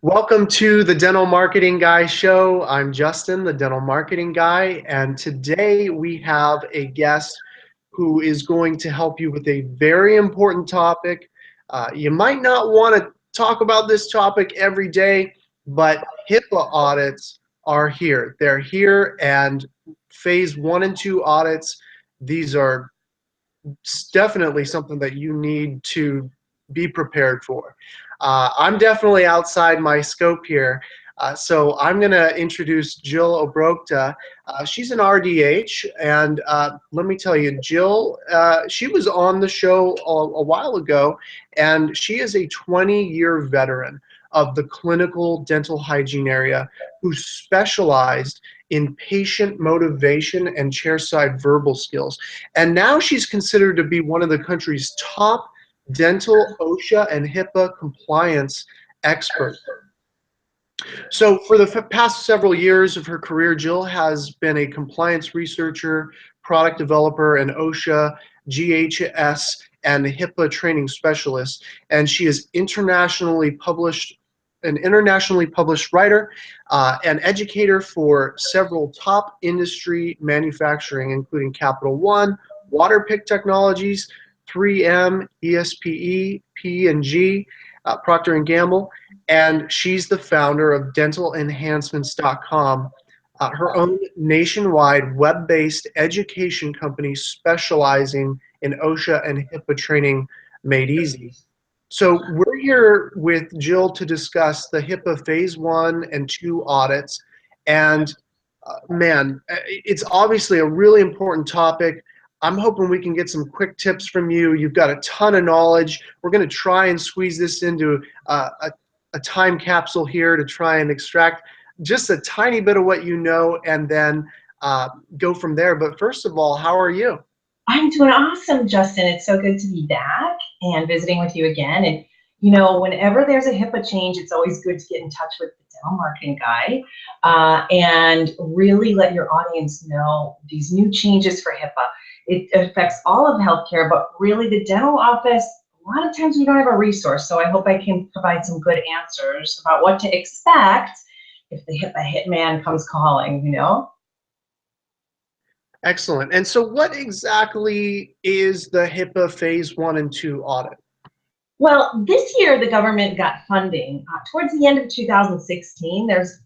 Welcome to the Dental Marketing Guy show. I'm Justin, the Dental Marketing Guy, and today we have a guest who is going to help you with a very important topic. You might not want to talk about this topic every day, but HIPAA audits are here. They're here, and phase 1 and 2 audits, these are definitely something that you need to be prepared for. I'm definitely outside my scope here. So I'm going to introduce Jill Obrocha. She's an RDH, and let me tell you, Jill, she was on the show a while ago, and she is a 20-year veteran of the clinical dental hygiene area who specialized in patient motivation and chairside verbal skills. And now she's considered to be one of the country's top dental OSHA and HIPAA compliance experts. So for the past several years of her career, Jill has been a compliance researcher, product developer, and OSHA, GHS, and HIPAA training specialist. And she is an internationally published writer, and educator for several top industry manufacturing, including Capital One, Waterpik Technologies, 3M, ESPE, P&G, Procter & Gamble, and she's the founder of DentalEnhancements.com, her own nationwide web-based education company specializing in OSHA and HIPAA training made easy. So we're here with Jill to discuss the HIPAA phase 1 and 2 audits. And man, it's obviously a really important topic. I'm hoping we can get some quick tips from you. You've got a ton of knowledge. We're going to try and squeeze this into a time capsule here to try and extract just a tiny bit of what you know, and then go from there. But first of all, how are you? I'm doing awesome, Justin. It's so good to be back and visiting with you again. And, you know, whenever there's a HIPAA change, it's always good to get in touch with the Dental Marketing Guy and really let your audience know these new changes for HIPAA. It affects all of healthcare, but really the dental office, a lot of times we don't have a resource. So I hope I can provide some good answers about what to expect if the HIPAA hitman comes calling, you know? Excellent. And so what exactly is the HIPAA phase 1 and 2 audit? Well, this year the government got funding. Towards the end of 2016, there's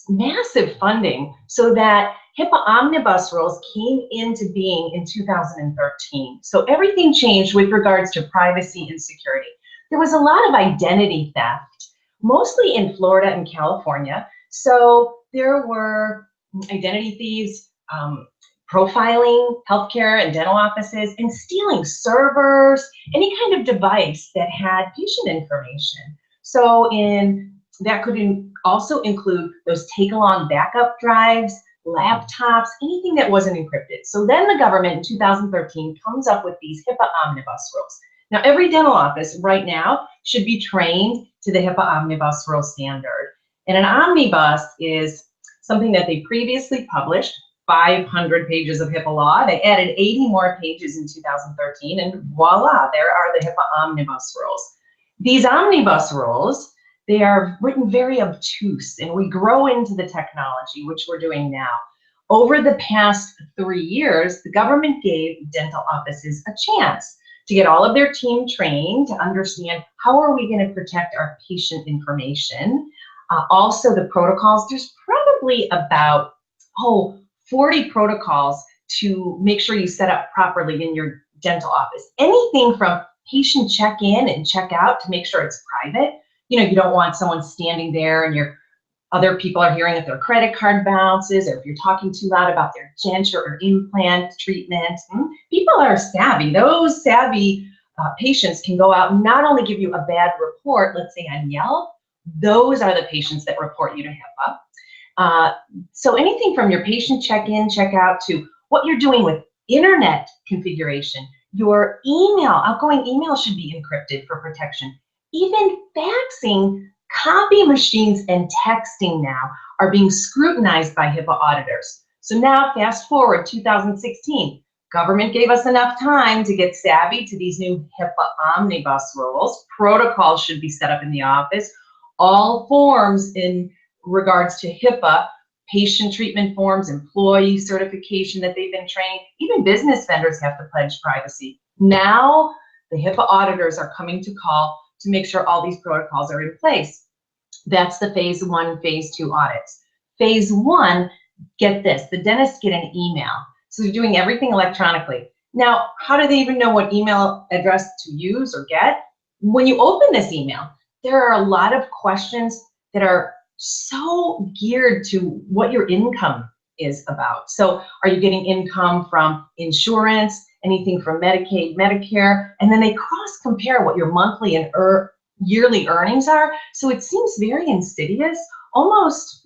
massive funding so that HIPAA Omnibus rules came into being in 2013. So everything changed with regards to privacy and security. There was a lot of identity theft, mostly in Florida and California. So there were identity thieves, profiling healthcare and dental offices, and stealing servers, any kind of device that had patient information. So that could also include those take-along backup drives, laptops, anything that wasn't encrypted. So then the government in 2013 comes up with these HIPAA Omnibus rules. Now every dental office right now should be trained to the HIPAA Omnibus rule standard. And an omnibus is something that they previously published, 500 pages of HIPAA law. They added 80 more pages in 2013, and voila, there are the HIPAA Omnibus rules. These omnibus rules, they are written very obtuse, and we grow into the technology, which we're doing now. Over the past 3 years, the government gave dental offices a chance to get all of their team trained to understand how are we going to protect our patient information. Also the protocols, there's probably about 40 protocols to make sure you set up properly in your dental office. Anything from patient check-in and check-out to make sure it's private. You know, you don't want someone standing there and your other people are hearing if their credit card bounces or if you're talking too loud about their denture or implant treatment. People are savvy. Those savvy patients can go out and not only give you a bad report, let's say on Yelp, those are the patients that report you to HIPAA. So anything from your patient check-in, check-out to what you're doing with internet configuration, your email, outgoing email should be encrypted for protection. Even faxing, copy machines, and texting now are being scrutinized by HIPAA auditors. So now fast forward 2016, government gave us enough time to get savvy to these new HIPAA Omnibus rules. Protocols should be set up in the office. all forms in regards to HIPAA, patient treatment forms, employee certification that they've been trained, even business vendors have to pledge privacy. Now, the HIPAA auditors are coming to call to make sure all these protocols are in place. That's the phase 1, phase 2 audits. Phase 1, get this, the dentists get an email. So they're doing everything electronically. Now, how do they even know what email address to use or get? When you open this email, there are a lot of questions that are so geared to what your income is about. So are you getting income from insurance, anything from Medicaid, Medicare, and then they cross compare what your monthly and yearly earnings are. So it seems very insidious, almost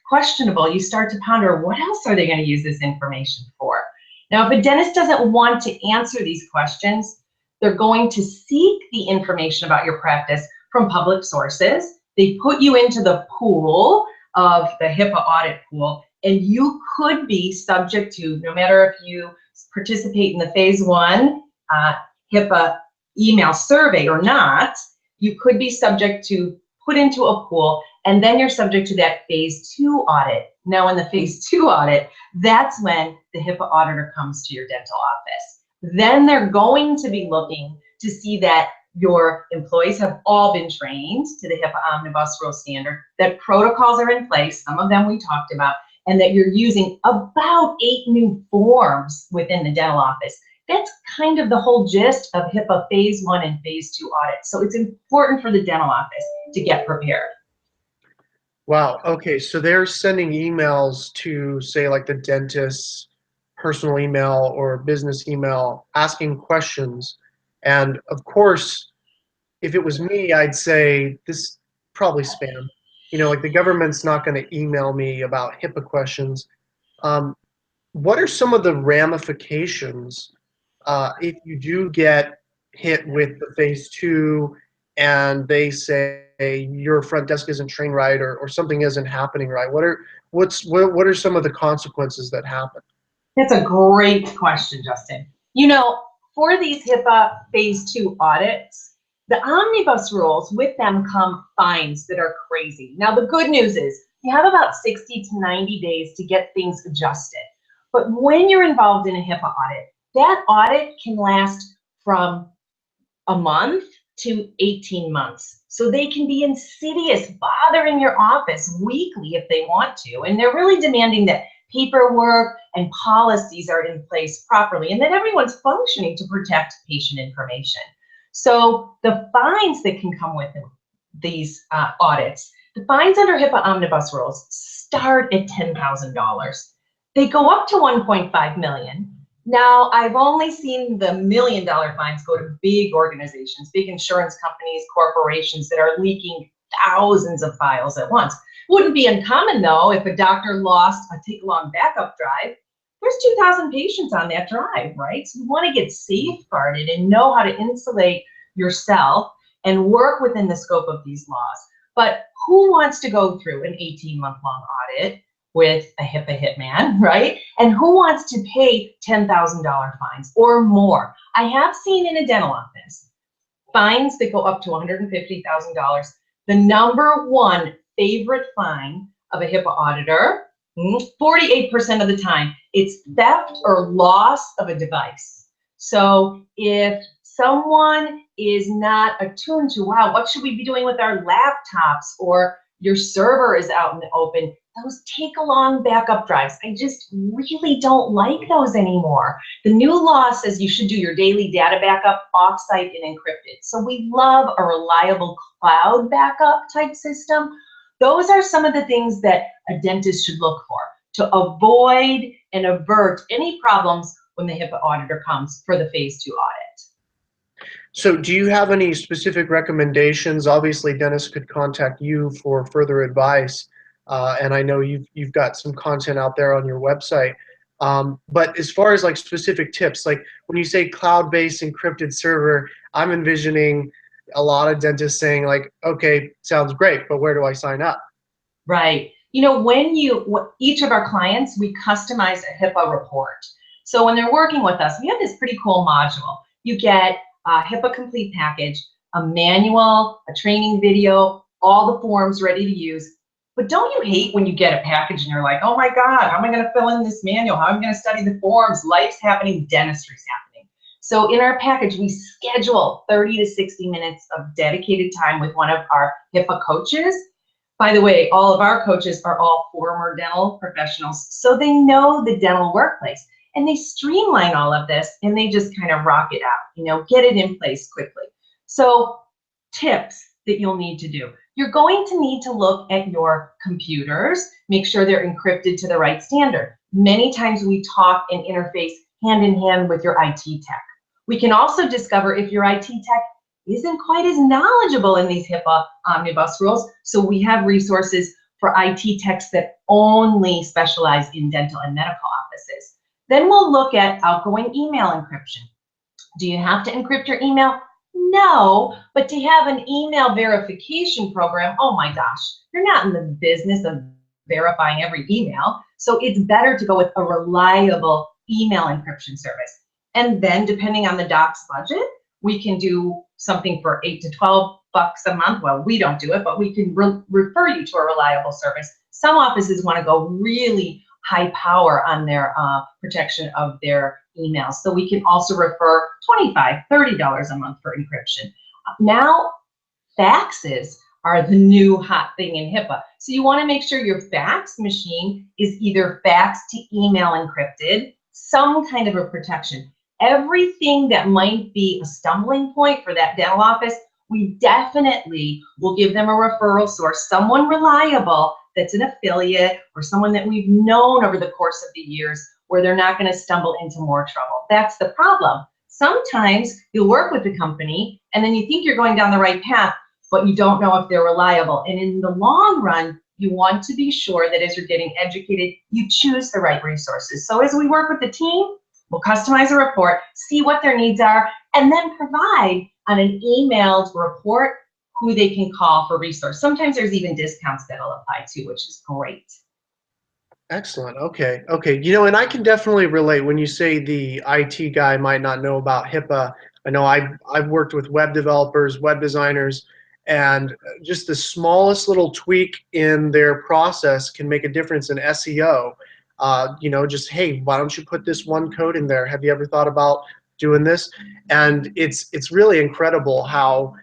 questionable. You start to ponder, what else are they going to use this information for? Now, if a dentist doesn't want to answer these questions, they're going to seek the information about your practice from public sources. They put you into the pool of the HIPAA audit pool, and you could be subject to, no matter if you participate in the phase 1 HIPAA email survey or not, you could be subject to put into a pool, and then you're subject to that phase 2 audit. Now in the phase 2 audit, that's when the HIPAA auditor comes to your dental office. Then they're going to be looking to see that your employees have all been trained to the HIPAA Omnibus rule standard, that protocols are in place, some of them we talked about, and that you're using about 8 new forms within the dental office. That's kind of the whole gist of HIPAA phase 1 and phase 2 audits. So it's important for the dental office to get prepared. Wow. Okay. So they're sending emails to, say, like the dentist's personal email or business email asking questions. And of course, if it was me, I'd say this probably spam. You know, like the government's not going to email me about HIPAA questions. What are some of the ramifications if you do get hit with the phase 2 and they say your front desk isn't trained right or something isn't happening right? What are some of the consequences that happen? That's a great question, Justin. You know, for these HIPAA phase 2 audits, the omnibus rules, with them come fines that are crazy. Now, the good news is you have about 60 to 90 days to get things adjusted. But when you're involved in a HIPAA audit, that audit can last from a month to 18 months. So they can be insidious, bothering your office weekly if they want to. And they're really demanding that paperwork and policies are in place properly and that everyone's functioning to protect patient information. So the fines that can come with these audits, the fines under HIPAA Omnibus rules start at $10,000. They go up to $1.5 million. Now, I've only seen the $1 million fines go to big organizations, big insurance companies, corporations that are leaking thousands of files at once. Wouldn't be uncommon, though, if a doctor lost a take-along backup drive. There's 2,000 patients on that drive, right? So you want to get safeguarded and know how to insulate yourself and work within the scope of these laws. But who wants to go through an 18-month-long audit with a HIPAA hitman, right? And who wants to pay $10,000 fines or more? I have seen in a dental office fines that go up to $150,000. The number one favorite fine of a HIPAA auditor, 48% of the time, it's theft or loss of a device. So if someone is not attuned to, wow, what should we be doing with our laptops, or your server is out in the open, those take-along backup drives, I just really don't like those anymore. The new law says you should do your daily data backup off-site and encrypted. So we love a reliable cloud backup type system. Those are some of the things that a dentist should look for to avoid and avert any problems when the HIPAA auditor comes for the phase 2 audit. So do you have any specific recommendations? Obviously, dentists could contact you for further advice. And I know you've got some content out there on your website. But as far as like specific tips, like when you say cloud-based encrypted server, I'm envisioning a lot of dentists saying like, okay, sounds great, but where do I sign up? Right. You know, each of our clients, we customize a HIPAA report. So when they're working with us, we have this pretty cool module. You get a HIPAA complete package, a manual, a training video, all the forms ready to use. But don't you hate when you get a package and you're like, oh my God, how am I going to fill in this manual? How am I going to study the forms? Life's happening, dentistry's happening. So in our package, we schedule 30 to 60 minutes of dedicated time with one of our HIPAA coaches. By the way, all of our coaches are all former dental professionals, so they know the dental workplace. And they streamline all of this and they just kind of rock it out, get it in place quickly. So tips that you'll need to do. You're going to need to look at your computers, make sure they're encrypted to the right standard. Many times we talk and interface hand in hand with your IT tech. We can also discover if your IT tech isn't quite as knowledgeable in these HIPAA Omnibus rules, so we have resources for IT techs that only specialize in dental and medical offices. Then we'll look at outgoing email encryption. Do you have to encrypt your email? No, but to have an email verification program, oh my gosh, you're not in the business of verifying every email. So it's better to go with a reliable email encryption service. And then depending on the doc's budget, we can do something for $8 to $12 a month. Well, we don't do it, but we can refer you to a reliable service. Some offices want to go really high power on their protection of their emails. So we can also refer $25, $30 a month for encryption. Now, faxes are the new hot thing in HIPAA. So you want to make sure your fax machine is either fax to email encrypted, some kind of a protection. Everything that might be a stumbling point for that dental office, we definitely will give them a referral source, someone reliable that's an affiliate or someone that we've known over the course of the years where they're not going to stumble into more trouble. That's the problem. Sometimes you'll work with the company and then you think you're going down the right path, but you don't know if they're reliable. And in the long run, you want to be sure that as you're getting educated, you choose the right resources. So as we work with the team, we'll customize a report, see what their needs are, and then provide on an emailed report who they can call for resource. Sometimes there's even discounts that'll apply too, which is great. Excellent. Okay. Okay. And I can definitely relate when you say the IT guy might not know about HIPAA. I know I've worked with web developers, web designers, and just the smallest little tweak in their process can make a difference in SEO. Just, hey, why don't you put this one code in there? Have you ever thought about doing this? And it's really incredible how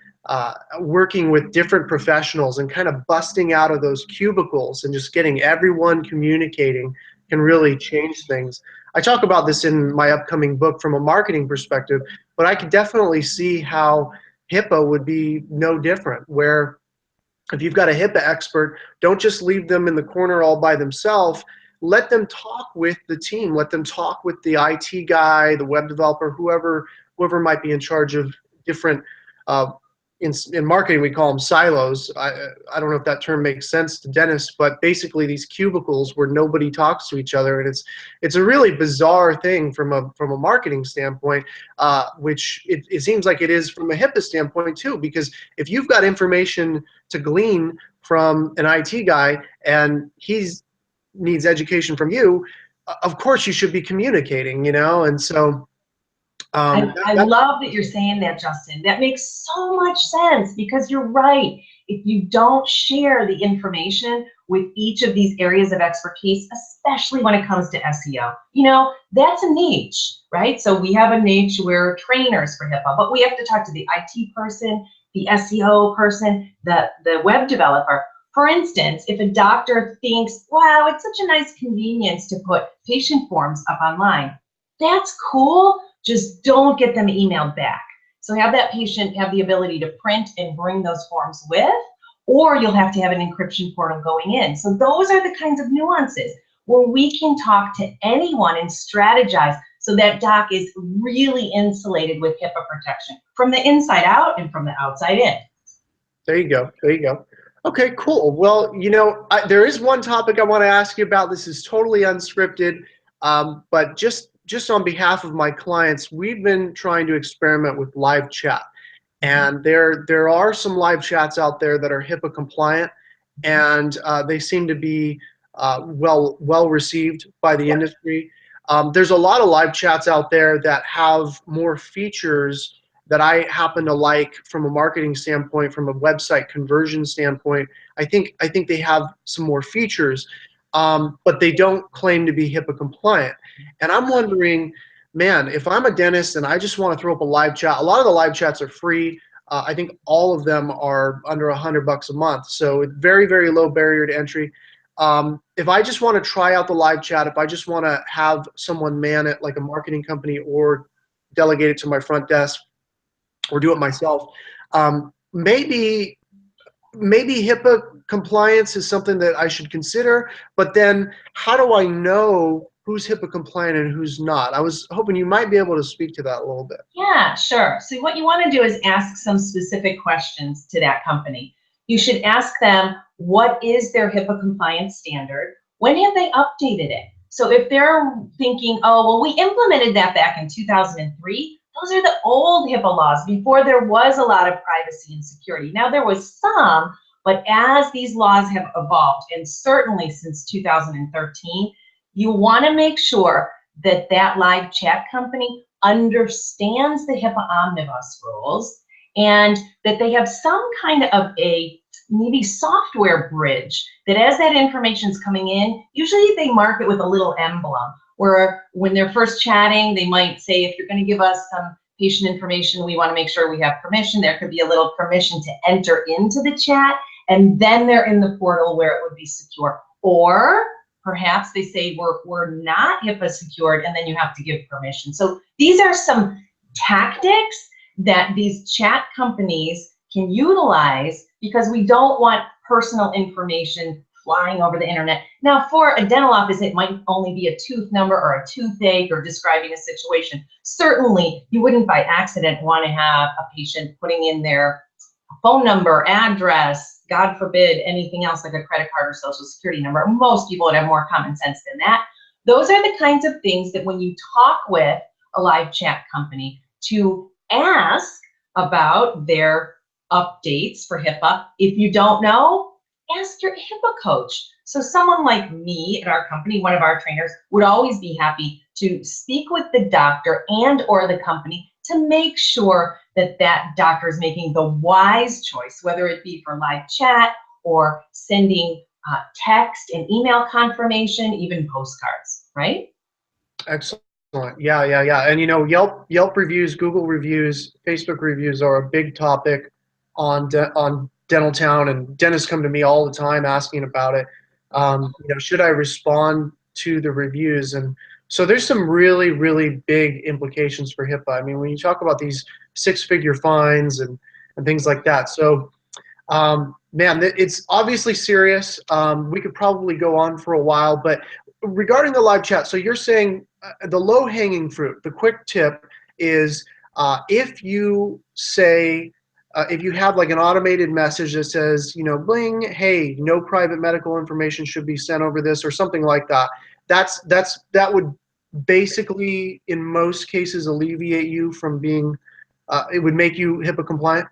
working with different professionals and kind of busting out of those cubicles and just getting everyone communicating can really change things. I talk about this in my upcoming book from a marketing perspective, but I could definitely see how HIPAA would be no different, where if you've got a HIPAA expert, don't just leave them in the corner all by themselves. Let them talk with the team. Let them talk with the IT guy, the web developer, whoever might be in charge of different in marketing, we call them silos. I don't know if that term makes sense to dentists, but basically these cubicles where nobody talks to each other, and it's a really bizarre thing from a marketing standpoint, which it seems like it is from a HIPAA standpoint too, because if you've got information to glean from an IT guy and he's needs education from you, of course you should be communicating, and so I love that you're saying that, Justin. That makes so much sense because you're right. If you don't share the information with each of these areas of expertise, especially when it comes to SEO, that's a niche, right? So we have a niche, we're trainers for HIPAA, but we have to talk to the IT person, the SEO person, the web developer. For instance, if a doctor thinks, wow, it's such a nice convenience to put patient forms up online, that's cool. Just don't get them emailed back. So have that patient have the ability to print and bring those forms with, or you'll have to have an encryption portal going in. So those are the kinds of nuances where we can talk to anyone and strategize so that doc is really insulated with HIPAA protection from the inside out and from the outside in. There you go. There you go. Okay, cool. Well, there is one topic I want to ask you about. This is totally unscripted, but just on behalf of my clients, we've been trying to experiment with live chat. And there are some live chats out there that are HIPAA compliant, and they seem to be well received by the industry. There's a lot of live chats out there that have more features that I happen to like from a marketing standpoint, from a website conversion standpoint. I think they have some more features, but they don't claim to be HIPAA compliant. And I'm wondering, man, if I'm a dentist and I just want to throw up a live chat, a lot of the live chats are free. I think all of them are under $100 a month. So it's very, very low barrier to entry. If I just want to try out the live chat, if I just want to have someone man it like a marketing company or delegate it to my front desk or do it myself, maybe HIPAA compliance is something that I should consider, but then how do I know who's HIPAA compliant and who's not? I was hoping you might be able to speak to that a little bit. Yeah, sure. So what you want to do is ask some specific questions to that company. You should ask them, what is their HIPAA compliance standard? When have they updated it? So if they're thinking, oh, well, we implemented that back in 2003, those are the old HIPAA laws before there was a lot of privacy and security. Now there was some, but as these laws have evolved, and certainly since 2013, you want to make sure that that live chat company understands the HIPAA Omnibus rules and that they have some kind of a maybe software bridge that as that information is coming in, usually they mark it with a little emblem where when they're first chatting, they might say, if you're going to give us some patient information, we want to make sure we have permission. There could be a little permission to enter into the chat, and then they're in the portal where it would be secure. Or perhaps they say we're not HIPAA secured, and then you have to give permission. So these are some tactics that these chat companies can utilize because we don't want personal information flying over the internet. Now, for a dental office, it might only be a tooth number or a toothache or describing a situation. Certainly, you wouldn't by accident want to have a patient putting in their phone number, address, God forbid, anything else like a credit card or social security number. Most people would have more common sense than that. Those are the kinds of things that when you talk with a live chat company to ask about their updates for HIPAA. If you don't know, ask your HIPAA coach. So someone like me at our company, one of our trainers, would always be happy to speak with the doctor and or the company to make sure that that doctor is making the wise choice, whether it be for live chat or sending text and email confirmation, even postcards, right? Excellent. Yeah. And you know, Yelp reviews, Google reviews, Facebook reviews are a big topic on Dental Town, and dentists come to me all the time asking about it. You know, should I respond to the reviews? And so there's some really, really big implications for HIPAA. I mean, when you talk about these six-figure fines and things like that. So, man, it's obviously serious. We could probably go on for a while, but regarding the live chat, so you're saying the low-hanging fruit, the quick tip is if you say, if you have like an automated message that says, you know, bling, hey, no private medical information should be sent over this or something like that, that would basically in most cases alleviate you from being, it would make you HIPAA compliant?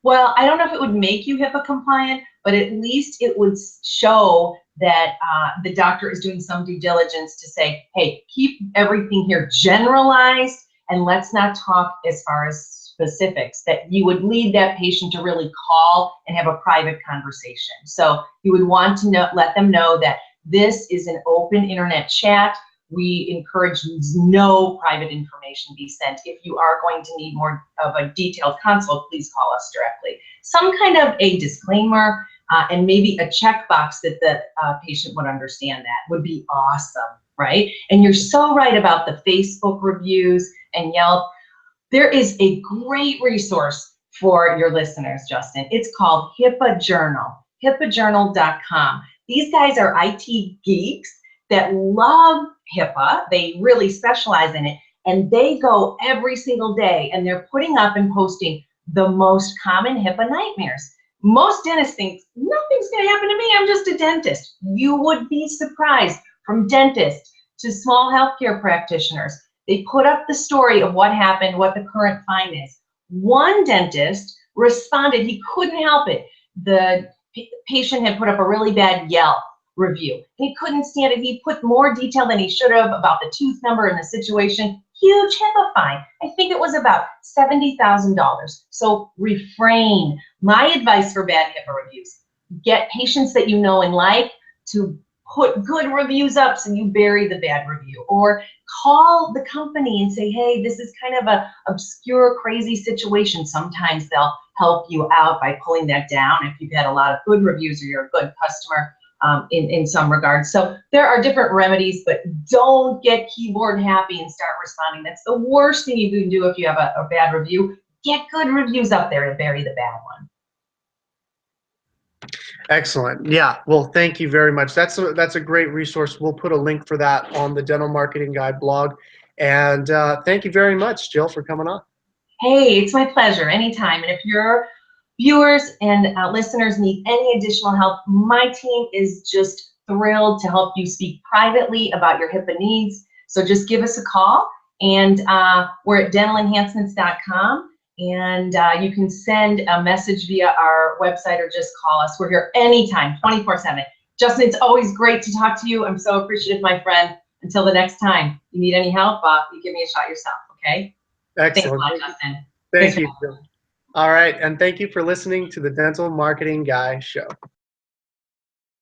Well, I don't know if it would make you HIPAA compliant, but at least it would show that the doctor is doing some due diligence to say, hey, keep everything here generalized and let's not talk as far as specifics, that you would lead that patient to really call and have a private conversation. So you would want to let them know that this is an open internet chat. We encourage no private information be sent. If you are going to need more of a detailed consult, please call us directly. Some kind of a disclaimer and maybe a checkbox that the patient would understand that would be awesome, right? And you're so right about the Facebook reviews and Yelp. There is a great resource for your listeners, Justin. It's called HIPAA Journal, HIPAAjournal.com. These guys are IT geeks that love HIPAA. They really specialize in it. And they go every single day and they're putting up and posting the most common HIPAA nightmares. Most dentists think nothing's going to happen to me. I'm just a dentist. You would be surprised, from dentists to small healthcare practitioners. They put up the story of what happened, what the current fine is. One dentist responded, he couldn't help it. The patient had put up a really bad Yelp review. He couldn't stand it. He put more detail than he should have about the tooth number and the situation. huge HIPAA fine. I think it was about $70,000. So refrain. My advice for bad HIPAA reviews: get patients that you know and like to put good reviews up so you bury the bad review, or call the company and say, hey, this is kind of a obscure, crazy situation. Sometimes they'll help you out by pulling that down if you've had a lot of good reviews or you're a good customer in some regards. So there are different remedies, but don't get keyboard happy and start responding. That's the worst thing you can do if you have a bad review. Get good reviews up there to bury the bad one. Excellent. Yeah. Well, thank you very much. That's a great resource. We'll put a link for that on the Dental Marketing Guide blog. And thank you very much, Jill, for coming on. Hey, it's my pleasure. Anytime. And if your viewers and listeners need any additional help, my team is just thrilled to help you speak privately about your HIPAA needs. So just give us a call, and we're at dentalenhancements.com. And you can send a message via our website or just call us. We're here anytime, 24/7. Justin, it's always great to talk to you. I'm so appreciative, my friend. Until the next time, you need any help, you give me a shot yourself, okay? Excellent. Thanks a lot, Justin. Thank you, Jill. All right. And thank you for listening to the Dental Marketing Guy Show.